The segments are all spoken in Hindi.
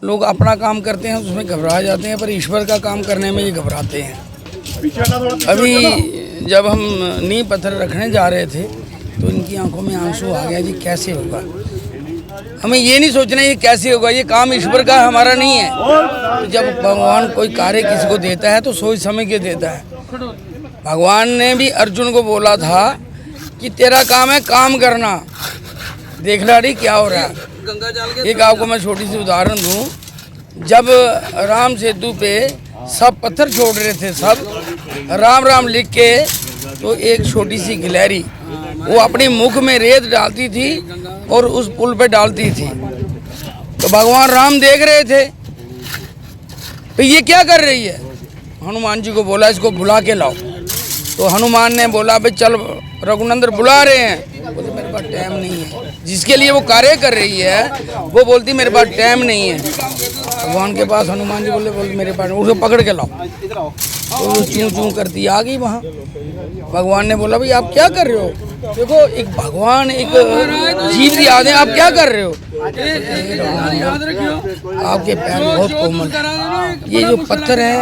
लोग अपना काम करते हैं उसमें घबरा जाते हैं, पर ईश्वर का काम करने में ये घबराते हैं। अभी जब हम नींव पत्थर रखने जा रहे थे तो इनकी आंखों में आंसू आ गया जी, कैसे होगा। हमें ये नहीं सोचना ये कैसे होगा, ये काम ईश्वर का हमारा नहीं है। तो जब भगवान कोई कार्य किसी को देता है तो सोच समझ के देता है। भगवान ने भी अर्जुन को बोला था कि तेरा काम है काम करना, देख ला रही क्या हो रहा है। एक आपको मैं छोटी सी उदाहरण दूं, जब राम सेतु पे सब पत्थर छोड़ रहे थे, सब राम राम लिख के, तो एक छोटी सी गिलहरी वो अपने मुख में रेत डालती थी और उस पुल पे डालती थी। तो भगवान राम देख रहे थे, तो ये क्या कर रही है। हनुमान जी को बोला इसको बुला के लाओ। तो हनुमान ने बोला भाई चल रघुनंदन बुला रहे हैं। बोले मेरे पास टाइम नहीं है। जिसके लिए वो कार्य कर रही है वो बोलती मेरे पास टाइम नहीं है। भगवान के पास हनुमान जी बोले मेरे पास, उसको पकड़ के लाओ। तो वो चूं चूं करती आ गई वहाँ। भगवान ने बोला भाई आप क्या कर रहे हो। देखो एक भगवान एक जीव की आदि, आप क्या कर रहे हो। आपके पैर बहुत कोमल, ये जो पत्थर है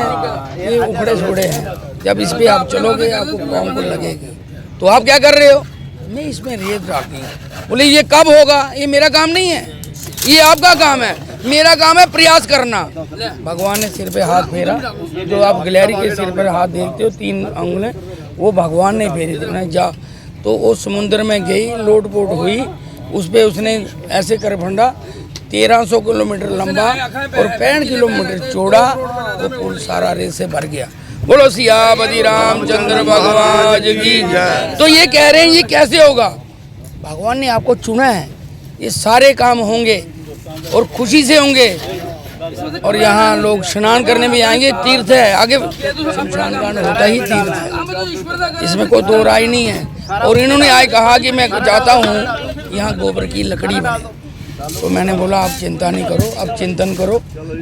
ये उखड़े छोड़े हैं, जब इस पे आप चलोगे आपको पाँव को लगेगी। तो आप क्या कर रहे हो। मैं इसमें रेत डालती हूँ। बोले ये कब होगा, ये मेरा काम नहीं है, ये आपका काम है, मेरा काम है प्रयास करना। भगवान ने सिर पे हाथ फेरा, जो आप गिलहरी के सिर पर हाथ देखते हो 3 अंगुलें, वो भगवान ने फेरी थी। जा तो वो समुद्र में गई, लोट पोट हुई, उस पर उसने ऐसे कर फंडा, 1300 किलोमीटर लंबा और 65 किलोमीटर चौड़ा वो पुल सारा रेत से भर गया। बोलो सियापति रामचंद्र भगवान की जय। तो ये कह रहे हैं ये कैसे होगा। भगवान ने आपको चुना है, ये सारे काम होंगे और खुशी से होंगे। और यहाँ लोग स्नान करने भी आएंगे, तीर्थ है, आगे शमशान घाट होता ही तीर्थ है, इसमें कोई दो राय नहीं है। और इन्होंने आए कहा कि मैं चाहता हूँ यहाँ गोबर की लकड़ी बने। तो मैंने बोला आप चिंता नहीं करो, आप चिंतन करो,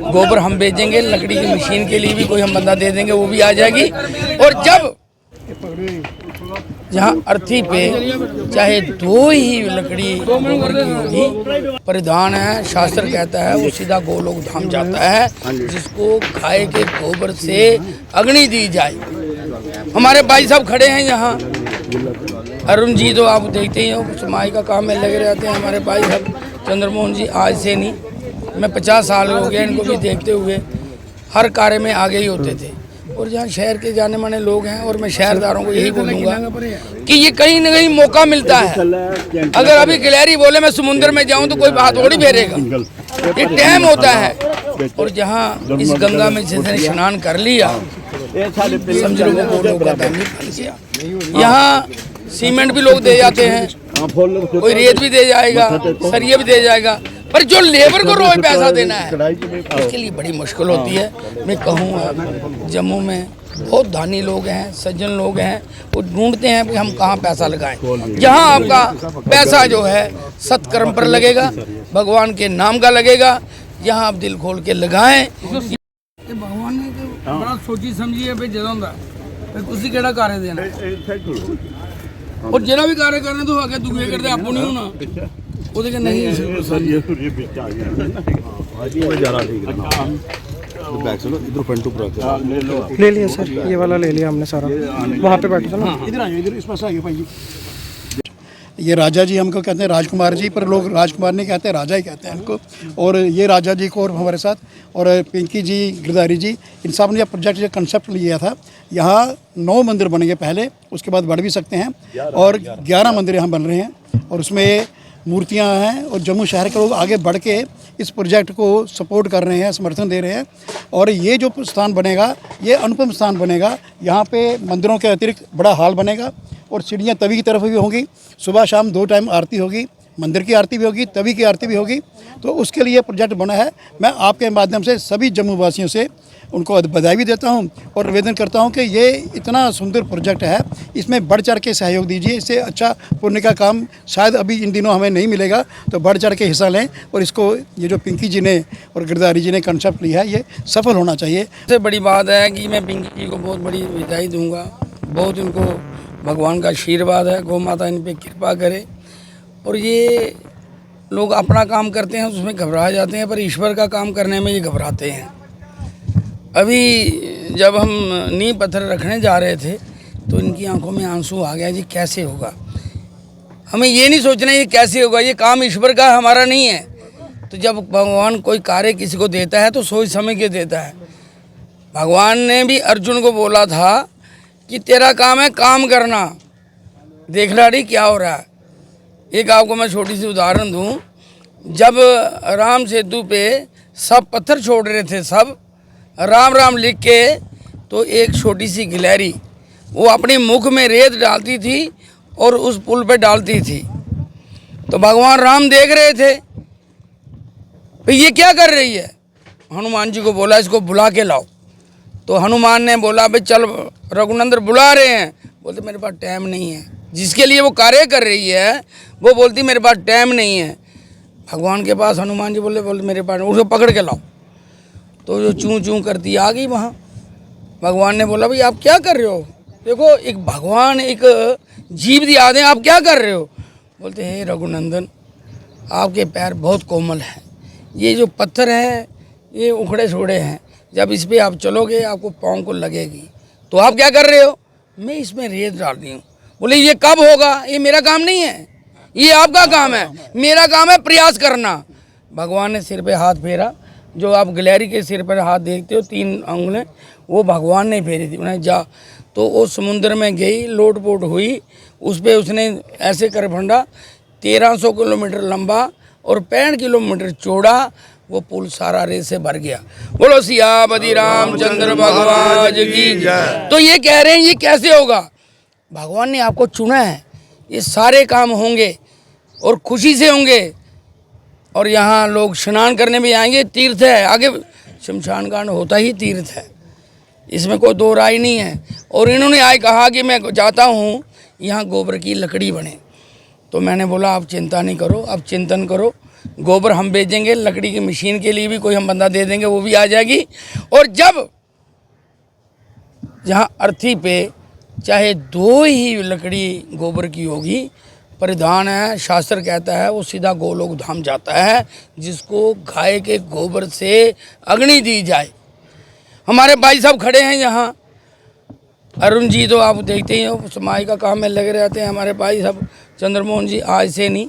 गोबर हम बेचेंगे, लकड़ी की मशीन के लिए भी कोई हम बंदा दे देंगे, वो भी आ जाएगी। और जब जहाँ अर्थी पे चाहे 2 ही लकड़ी गोबर की होगी, परिधान है, शास्त्र कहता है वो सीधा गोलोक धाम जाता है, जिसको गाय के गोबर से अग्नि दी जाए। हमारे भाई साहब खड़े हैं यहाँ, अरुण जी तो आप देखते ही हो समाई का काम में लगे रहते हैं। हमारे भाई साहब चंद्रमोहन जी आज से नहीं, मैं 50 साल हो गए इनको भी देखते हुए, हर कार्य में आगे ही होते थे। और जहाँ शहर के जाने माने लोग हैं, और मैं शहरदारों को यही बोलूँगा कि ये कहीं ना कहीं मौका मिलता है। अगर अभी गिलहरी बोले मैं समुद्र में जाऊँ तो कोई बात थोड़ी फेरेगा, ये टाइम होता है। और जहाँ इस गंगा में जिसने स्नान कर लिया, समझ लो यहाँ सीमेंट भी लोग दे जाते हैं, कोई रेत भी दे जाएगा, सरिया भी दे जाएगा, पर जो लेबर को रोज पैसा देना है उसके लिए बड़ी मुश्किल होती है। मैं कहूँगा जम्मू में बहुत दानी लोग हैं, सज्जन लोग हैं, वो ढूंढते हैं कि हम कहाँ पैसा लगाएं। जहाँ आपका पैसा जो है सत्कर्म पर लगेगा, भगवान के नाम का लगेगा, यहाँ आप दिल खोल के लगाएं। भगवान ने तो बड़ा सोची समझी है भाई जदों उसी केड़ा कार्य देना, और जरा भी कार्य करने तो आगे दुखे करते आपको नहीं होना ਉਹਦੇ ਕੇ नहीं सर ये बिच आ गया है ज्यादा ठीक है। बैक चलो इधर फ्रंट टू ब्रेक ले लिया सर, ये वाला ले लिया हमने सारा। वहाँ पे बैठो ना, इधर आइए, इधर इस पास आइए भाई। ये राजा जी हमको कहते हैं राजकुमार जी, पर लोग राजकुमार नहीं कहते, राजा ही कहते हैं इनको। और ये राजा जी को और हमारे साथ, और पिंकी जी, गिरधारी जी, इन सब ने प्रोजेक्ट जो कंसेप्ट लिया था, यहाँ 9 मंदिर बनेंगे पहले, उसके बाद बढ़ भी सकते हैं, और 11 मंदिर यहाँ बन रहे हैं, और उसमें मूर्तियाँ हैं। और जम्मू शहर के लोग आगे बढ़ के इस प्रोजेक्ट को सपोर्ट कर रहे हैं, समर्थन दे रहे हैं। और ये जो स्थान बनेगा ये अनुपम स्थान बनेगा। यहाँ पे मंदिरों के अतिरिक्त बड़ा हॉल बनेगा, और सीढ़ियाँ तवी की तरफ भी होंगी, सुबह शाम 2 टाइम आरती होगी, मंदिर की आरती भी होगी, तवी की आरती भी होगी। तो उसके लिए प्रोजेक्ट बना है। मैं आपके माध्यम से सभी जम्मू वासियों से उनको बधाई भी देता हूं और निवेदन करता हूं कि ये इतना सुंदर प्रोजेक्ट है, इसमें बढ़ चढ़ के सहयोग दीजिए। इससे अच्छा पुण्य का काम शायद अभी इन दिनों हमें नहीं मिलेगा, तो बढ़ चढ़ के हिस्सा लें। और इसको ये जो पिंकी जी ने और गिरधारी जी ने कंसेप्ट लिया है, ये सफल होना चाहिए। सबसे बड़ी बात है कि मैं पिंकी जी को बहुत बड़ी बधाई दूँगा, बहुत इनको भगवान का आशीर्वाद है, गौ माता इन पर कृपा करे। और ये लोग अपना काम करते हैं उसमें घबरा जाते हैं, पर ईश्वर का काम करने में ये घबराते हैं। अभी जब हम नींव पत्थर रखने जा रहे थे तो इनकी आंखों में आंसू आ गया, जी कैसे होगा। हमें ये नहीं सोचना ये कैसे होगा, ये काम ईश्वर का हमारा नहीं है। तो जब भगवान कोई कार्य किसी को देता है तो सोच समझ के देता है। भगवान ने भी अर्जुन को बोला था कि तेरा काम है काम करना, देख लाड़ी क्या हो रहा है। एक आपको मैं छोटी सी उदाहरण दूं, जब राम सेतु पे सब पत्थर छोड़ रहे थे, सब राम राम लिख के, तो एक छोटी सी गिलहरी वो अपने मुख में रेत डालती थी और उस पुल पे डालती थी। तो भगवान राम देख रहे थे भाई ये क्या कर रही है। हनुमान जी को बोला इसको बुला के लाओ। तो हनुमान ने बोला भाई चल रघुनंदन बुला रहे हैं। बोलते मेरे पास टाइम नहीं है। जिसके लिए वो कार्य कर रही है वो बोलती मेरे पास टाइम नहीं है। भगवान के पास हनुमान जी बोले मेरे पास, उसको पकड़ के लाओ। तो जो चूं चूं करती आ गई वहाँ। भगवान ने बोला भाई आप क्या कर रहे हो, देखो एक भगवान एक जीव दिया दें, आप क्या कर रहे हो। बोलते हे रघुनंदन आपके पैर बहुत कोमल हैं, ये जो पत्थर है ये उखड़े छोड़े हैं, जब इस पर आप चलोगे आपको पाँव को लगेगी। तो आप क्या कर रहे हो, मैं इसमें रेत डाल रही हूँ। बोले ये कब होगा, ये मेरा काम नहीं है, ये आपका काम है, मेरा काम है प्रयास करना। भगवान ने सिर पे हाथ फेरा, जो आप गिलहरी के सिर पर हाथ देखते हो 3 अंगुलें, वो भगवान ने फेरी थी। उन्हें जा तो वो समुद्र में गई, लोटपोट हुई, उस पर उसने ऐसे कर फंडा, 1300 किलोमीटर लंबा और 65 किलोमीटर चौड़ा वो पुल सारा रेत से भर गया। बोलो सियापति रामचंद्र भगवान की। तो ये कह रहे हैं ये कैसे होगा, भगवान ने आपको चुना है, ये सारे काम होंगे और खुशी से होंगे। और यहाँ लोग स्नान करने भी आएंगे, तीर्थ है, आगे शमशान कांड होता ही तीर्थ है, इसमें कोई दो राय नहीं है। और इन्होंने आए कहा कि मैं जाता हूँ यहाँ गोबर की लकड़ी बने। तो मैंने बोला आप चिंता नहीं करो, आप चिंतन करो, गोबर हम भेजेंगे, लकड़ी की मशीन के लिए भी कोई हम बंदा दे देंगे, वो भी आ जाएगी। और जब जहाँ अर्थी पे चाहे 2 ही लकड़ी गोबर की होगी, परिधान है, शास्त्र कहता है वो सीधा गोलोक धाम जाता है, जिसको गाय के गोबर से अग्नि दी जाए। हमारे भाई साहब खड़े हैं यहाँ, अरुण जी तो आप देखते ही हो समाज का काम में लगे रहते हैं। हमारे भाई साहब चंद्रमोहन जी आज से नहीं,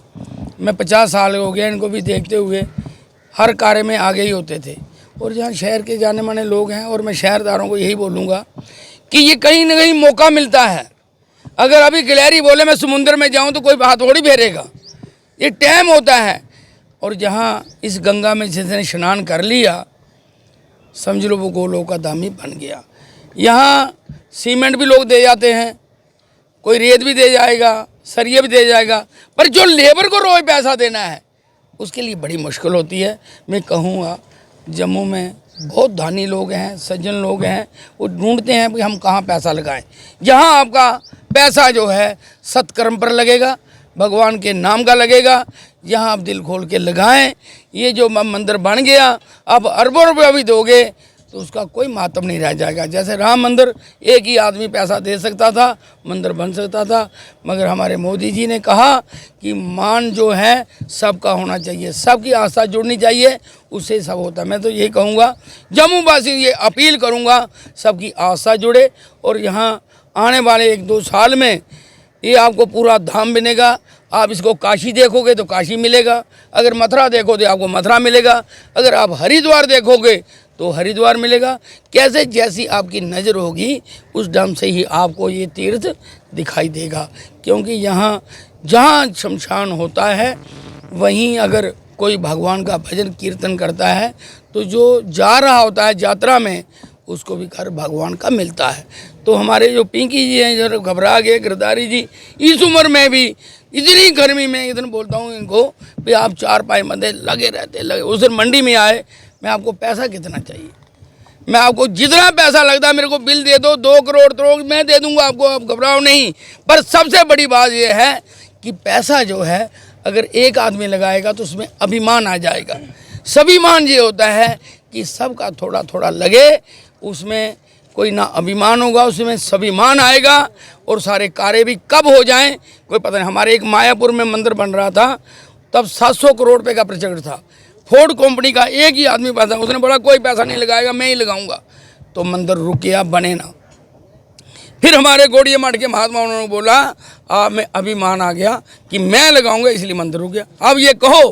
मैं 50 साल हो गया इनको भी देखते हुए, हर कार्य में आगे ही होते थे। और जहाँ शहर के जाने माने लोग हैं, और मैं शहरदारों को यही बोलूँगा कि ये कहीं ना कहीं मौका मिलता है। अगर अभी गिलहरी बोले मैं समुद्र में जाऊँ तो कोई हाथ थोड़ी फेरेगा, ये टाइम होता है। और जहाँ इस गंगा में जिसने स्नान कर लिया, समझ लो वो गोलोक का धाम ही बन गया। यहाँ सीमेंट भी लोग दे जाते हैं, कोई रेत भी दे जाएगा, सरिया भी दे जाएगा, पर जो लेबर को रोज पैसा देना है उसके लिए बड़ी मुश्किल होती है। मैं कहूँगा जम्मू में बहुत धानी लोग हैं, सज्जन लोग हैं, वो ढूंढते हैं कि हम कहाँ पैसा लगाएं। जहाँ आपका पैसा जो है सत्कर्म पर लगेगा, भगवान के नाम का लगेगा, यहाँ आप दिल खोल के लगाएं। ये जो मंदिर बन गया, अब अरबों रुपया भी दोगे तो उसका कोई मातम नहीं रह जाएगा। जैसे राम मंदिर एक ही आदमी पैसा दे सकता था, मंदिर बन सकता था, मगर हमारे मोदी जी ने कहा कि मान जो है सबका होना चाहिए, सबकी आस्था जुड़नी चाहिए, उससे सब होता है। मैं तो यही कहूँगा, जम्मू वासी ये अपील करूँगा सबकी आस्था जुड़े। और यहाँ आने वाले 1-2 साल में ये आपको पूरा धाम बनेगा। आप इसको काशी देखोगे तो काशी मिलेगा, अगर मथुरा देखो तो आपको मथुरा मिलेगा, अगर आप हरिद्वार देखोगे तो हरिद्वार मिलेगा। कैसे जैसी आपकी नज़र होगी उस ढंग से ही आपको ये तीर्थ दिखाई देगा। क्योंकि यहाँ जहाँ शमशान होता है वहीं अगर कोई भगवान का भजन कीर्तन करता है तो जो जा रहा होता है यात्रा में उसको भी घर भगवान का मिलता है। तो हमारे जो पिंकी जी हैं जो घबरा गए, गिरधारी जी, इस उम्र में भी इतनी गर्मी में, इतने बोलता हूँ इनको भी आप 4 पाई मध्य लगे रहते लगे। उस दिन मंडी में आए, मैं आपको पैसा कितना चाहिए, मैं आपको जितना पैसा लगता है मेरे को बिल दे दो, 2 करोड़ तो मैं दे दूंगा आपको, आप घबराओ नहीं। पर सबसे बड़ी बात यह है कि पैसा जो है अगर एक आदमी लगाएगा तो उसमें अभिमान आ जाएगा। स्वाभिमान ये होता है कि सबका थोड़ा थोड़ा लगे, उसमें कोई ना अभिमान होगा, उसमें स्वाभिमान आएगा और सारे कार्य भी कब हो जाएं कोई पता नहीं। हमारे एक मायापुर में मंदिर बन रहा था, तब 700 करोड़ रुपए का प्रोजेक्ट था। फोर्ड कंपनी का एक ही आदमी पैसा, उसने बोला कोई पैसा नहीं लगाएगा, मैं ही लगाऊंगा, तो मंदिर रुक गया, बने ना। फिर हमारे गोड़िया मठ के महात्मा उन्होंने बोला मैं अभिमान आ गया कि मैं लगाऊंगा, इसलिए मंदिर रुक गया। अब ये कहो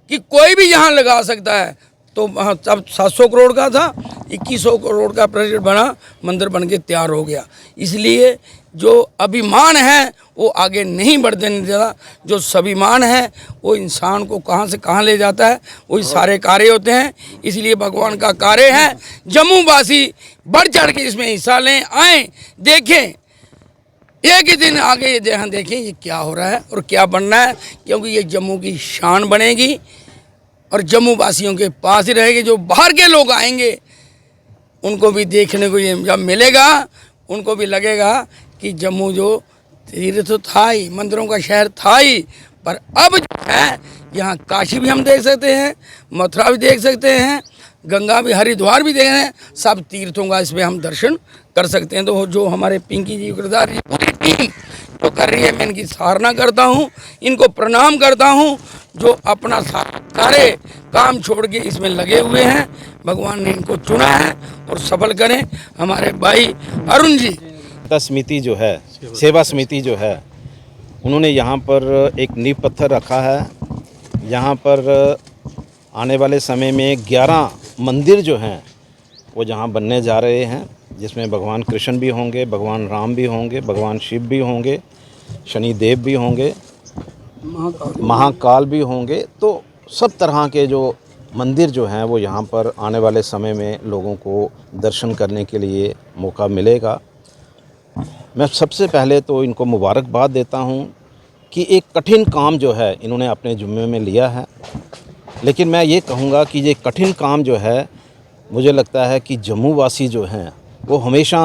कि कोई भी यहाँ लगा सकता है, तो तब 700 करोड़ का था, 2100 करोड़ का प्रोजेक्ट बना, मंदिर बन के तैयार हो गया। इसलिए जो अभिमान है वो आगे नहीं बढ़ने देता, जो स्वाभिमान है वो इंसान को कहाँ से कहाँ ले जाता है, वही सारे कार्य होते हैं। इसलिए भगवान का कार्य है, जम्मू वासी बढ़ चढ़ के इसमें हिस्सा लें, आएँ, देखें, एक ही दिन आगे ये देखें ये क्या हो रहा है और क्या बनना है, क्योंकि ये जम्मू की शान बनेगी और जम्मू वासियों के पास ही रहेगी। जो बाहर के लोग आएंगे उनको भी देखने को ये जब मिलेगा, उनको भी लगेगा कि जम्मू जो तीर्थ तो था ही, मंदिरों का शहर था ही, पर अब जो है यहाँ काशी भी हम देख सकते हैं, मथुरा भी देख सकते हैं, गंगा भी, हरिद्वार भी देख रहे हैं, सब तीर्थों का इसमें हम दर्शन कर सकते हैं। तो जो हमारे पिंकी जी, गिरधारी जी, पूरी टीम जो कर रही है, मैं इनकी सराहना करता हूँ, इनको प्रणाम करता हूँ, जो अपना सारे काम छोड़ के इसमें लगे हुए हैं। भगवान ने इनको चुना है और सफल करें। हमारे भाई अरुण जी समिति जो है, सेवा समिति जो है, उन्होंने यहाँ पर एक नींव पत्थर रखा है। यहाँ पर आने वाले समय में 11 मंदिर जो हैं वो जहाँ बनने जा रहे हैं, जिसमें भगवान कृष्ण भी होंगे, भगवान राम भी होंगे, भगवान शिव भी होंगे, शनिदेव भी होंगे, महाकाल भी होंगे। तो सब तरह के जो मंदिर जो हैं वो यहाँ पर आने वाले समय में लोगों को दर्शन करने के लिए मौका मिलेगा। मैं सबसे पहले तो इनको मुबारकबाद देता हूँ कि एक कठिन काम जो है इन्होंने अपने ज़िम्मे में लिया है, लेकिन मैं ये कहूँगा कि ये कठिन काम जो है, मुझे लगता है कि जम्मू वासी जो हैं वो हमेशा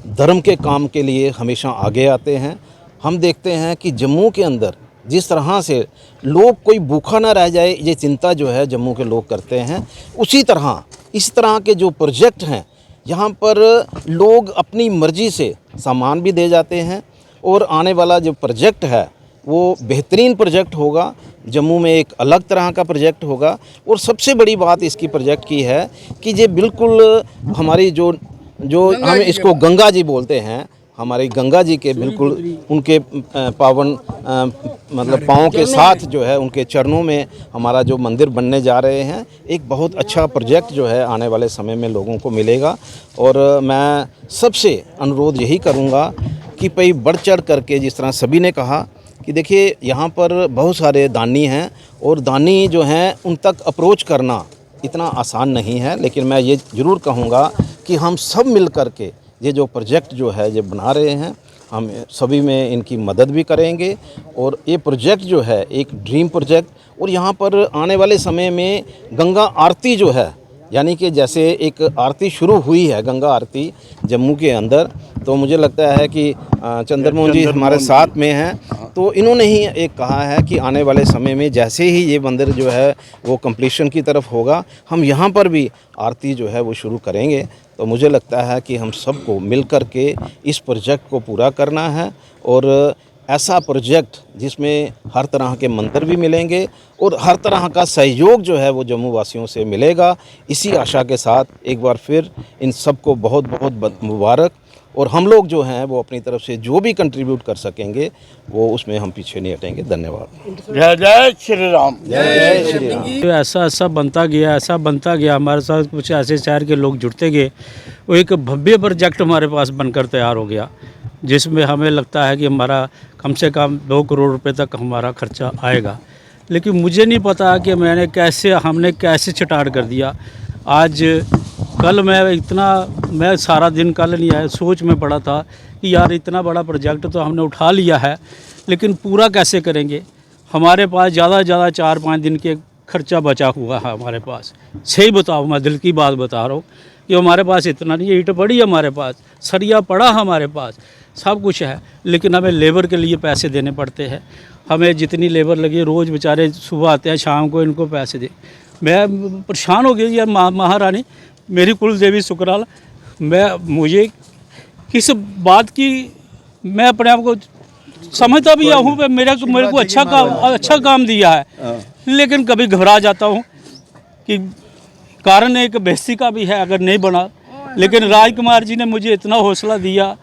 धर्म के काम के लिए हमेशा आगे आते हैं। हम देखते हैं कि जम्मू के अंदर जिस तरह से लोग कोई भूखा ना रह जाए, ये चिंता जो है जम्मू के लोग करते हैं, उसी तरह इस तरह के जो प्रोजेक्ट हैं यहाँ पर लोग अपनी मर्ज़ी से सामान भी दे जाते हैं। और आने वाला जो प्रोजेक्ट है वो बेहतरीन प्रोजेक्ट होगा, जम्मू में एक अलग तरह का प्रोजेक्ट होगा। और सबसे बड़ी बात इसकी प्रोजेक्ट की है कि ये बिल्कुल हमारी जो हम इसको गंगा जी बोलते हैं, हमारी गंगा जी के बिल्कुल उनके पावन मतलब पाँव के साथ जो है, उनके चरणों में हमारा जो मंदिर बनने जा रहे हैं, एक बहुत अच्छा प्रोजेक्ट जो है आने वाले समय में लोगों को मिलेगा। और मैं सबसे अनुरोध यही करूँगा कि भाई बढ़ चढ़ करके, जिस तरह सभी ने कहा कि देखिए यहाँ पर बहुत सारे दानी हैं और दानी जो हैं उन तक अप्रोच करना इतना आसान नहीं है, लेकिन मैं ये ज़रूर कहूँगा कि हम सब मिल कर के ये जो प्रोजेक्ट जो है ये बना रहे हैं, हम सभी में इनकी मदद भी करेंगे। और ये प्रोजेक्ट जो है एक ड्रीम प्रोजेक्ट, और यहाँ पर आने वाले समय में गंगा आरती जो है, यानी कि जैसे एक आरती शुरू हुई है गंगा आरती जम्मू के अंदर, तो मुझे लगता है कि चंद्रमोहन जी हमारे साथ में हैं, तो इन्होंने ही एक कहा है कि आने वाले समय में जैसे ही ये मंदिर जो है वो कंप्लीशन की तरफ होगा, हम यहाँ पर भी आरती जो है वो शुरू करेंगे। तो मुझे लगता है कि हम सबको मिल कर के इस प्रोजेक्ट को पूरा करना है, और ऐसा प्रोजेक्ट जिसमें हर तरह के मंदिर भी मिलेंगे और हर तरह का सहयोग जो है वो जम्मू वासियों से मिलेगा। इसी आशा के साथ एक बार फिर इन सबको बहुत बहुत मुबारक। और हम लोग जो हैं वो अपनी तरफ से जो भी कंट्रीब्यूट कर सकेंगे वो उसमें हम पीछे नहीं हटेंगे। धन्यवाद। जय जय श्री राम। जय श्री राम। तो ऐसा बनता गया, हमारे साथ कुछ ऐसे शहर के लोग जुड़ते गए, वो एक भव्य प्रोजेक्ट हमारे पास बनकर तैयार हो गया, जिसमें हमें लगता है कि हमारा कम से कम 2 करोड़ रुपए तक हमारा खर्चा आएगा। लेकिन मुझे नहीं पता कि हमने कैसे स्टार्ट कर दिया। आज कल मैं सारा दिन कल नहीं आया, सोच में पड़ा था कि यार इतना बड़ा प्रोजेक्ट तो हमने उठा लिया है, लेकिन पूरा कैसे करेंगे। हमारे पास ज़्यादा से ज़्यादा 4-5 दिन के खर्चा बचा हुआ है हमारे पास। सही बताओ, मैं दिल की बात बता रहा हूँ कि हमारे पास इतना नहीं है। ईंट पड़ी है हमारे पास, सरिया पड़ा हमारे पास, सब कुछ है, लेकिन हमें लेबर के लिए पैसे देने पड़ते हैं। हमें जितनी लेबर लगी, रोज़ बेचारे सुबह आते हैं, शाम को इनको पैसे दे। मैं परेशान हो गई यार, महारानी मेरी कुल देवी सुकराल, मुझे किस बात की, मैं अपने आप को समझता भी हूँ मेरे को अच्छा काम दिया है, लेकिन कभी घबरा जाता हूँ कि कारण एक बेइज्जती का भी है अगर नहीं बना। लेकिन राजकुमार जी ने मुझे इतना हौसला दिया,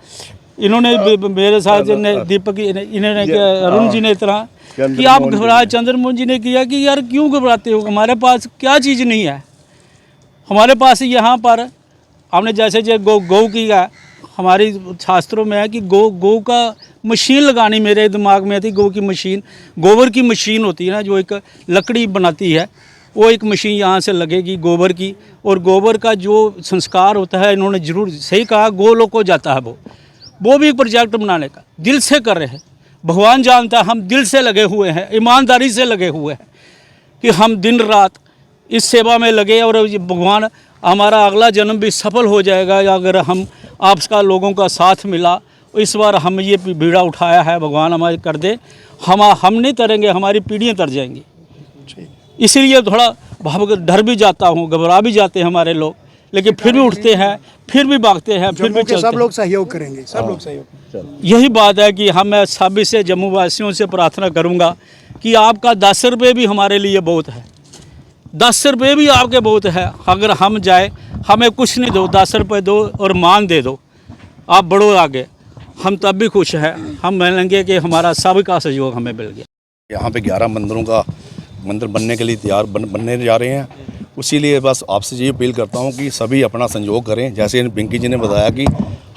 इन्होंने मेरे साथ दीपक इन्होंने किया, अरुण जी ने इतना कि आप घबरा, चंद्रमोहन जी ने किया कि यार क्यों घबराते हो, हमारे पास क्या चीज़ नहीं है, हमारे पास यहाँ पर हमने जैसे गौ की है, हमारी शास्त्रों में है कि गौ का मशीन लगानी मेरे दिमाग में थी। गौ की मशीन, गोबर की मशीन होती है ना, जो एक लकड़ी बनाती है, वो एक मशीन यहाँ से लगेगी गोबर की, और गोबर का जो संस्कार होता है, इन्होंने जरूर सही कहा, गोलोक को जाता है वो भी एक प्रोजेक्ट बनाने का दिल से कर रहे हैं। भगवान जानता है हम दिल से लगे हुए हैं, ईमानदारी से लगे हुए हैं कि हम दिन रात इस सेवा में लगे, और भगवान हमारा अगला जन्म भी सफल हो जाएगा अगर हम आपका लोगों का साथ मिला। इस बार हम ये बीड़ा उठाया है, भगवान हमारे कर दे, हम नहीं तरेंगे, हमारी पीढ़ियाँ तर जाएंगी। इसीलिए थोड़ा डर भी जाता हूँ, घबरा भी जाते हैं हमारे लोग, लेकिन फिर भी उठते हैं, फिर भी भागते हैं, फिर भी चलते हैं। सब लोग सहयोग करेंगे, सब लोग सहयोग। यही बात है कि हम सभी से, जम्मू वासियों से प्रार्थना करूंगा कि आपका 10 रुपये भी हमारे लिए बहुत है, 10 रुपये भी आपके बहुत है। अगर हम जाए, हमें कुछ नहीं दो, 10 रुपये दो और मान दे दो, आप बढ़ो आगे, हम तब भी खुश हैं। हम मानेंगे कि हमारा सबका सहयोग हमें मिल गया। यहाँ पे 11 मंदिरों का मंदिर बनने के लिए तैयार बनने जा रहे हैं। उसीलिए बस आपसे ये अपील करता हूँ कि सभी अपना संयोग करें। जैसे पिंकी जी ने बताया कि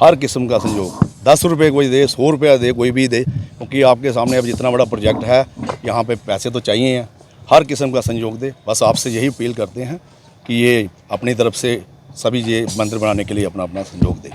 हर किस्म का संयोग, 10 रुपये कोई दे, 100 रुपया दे, कोई भी दे, क्योंकि आपके सामने अब जितना बड़ा प्रोजेक्ट है, यहाँ पे पैसे तो चाहिए हैं, हर किस्म का संयोग दे। बस आपसे यही अपील करते हैं कि ये अपनी तरफ से सभी ये मंदिर बनाने के लिए अपना अपना संयोग दें।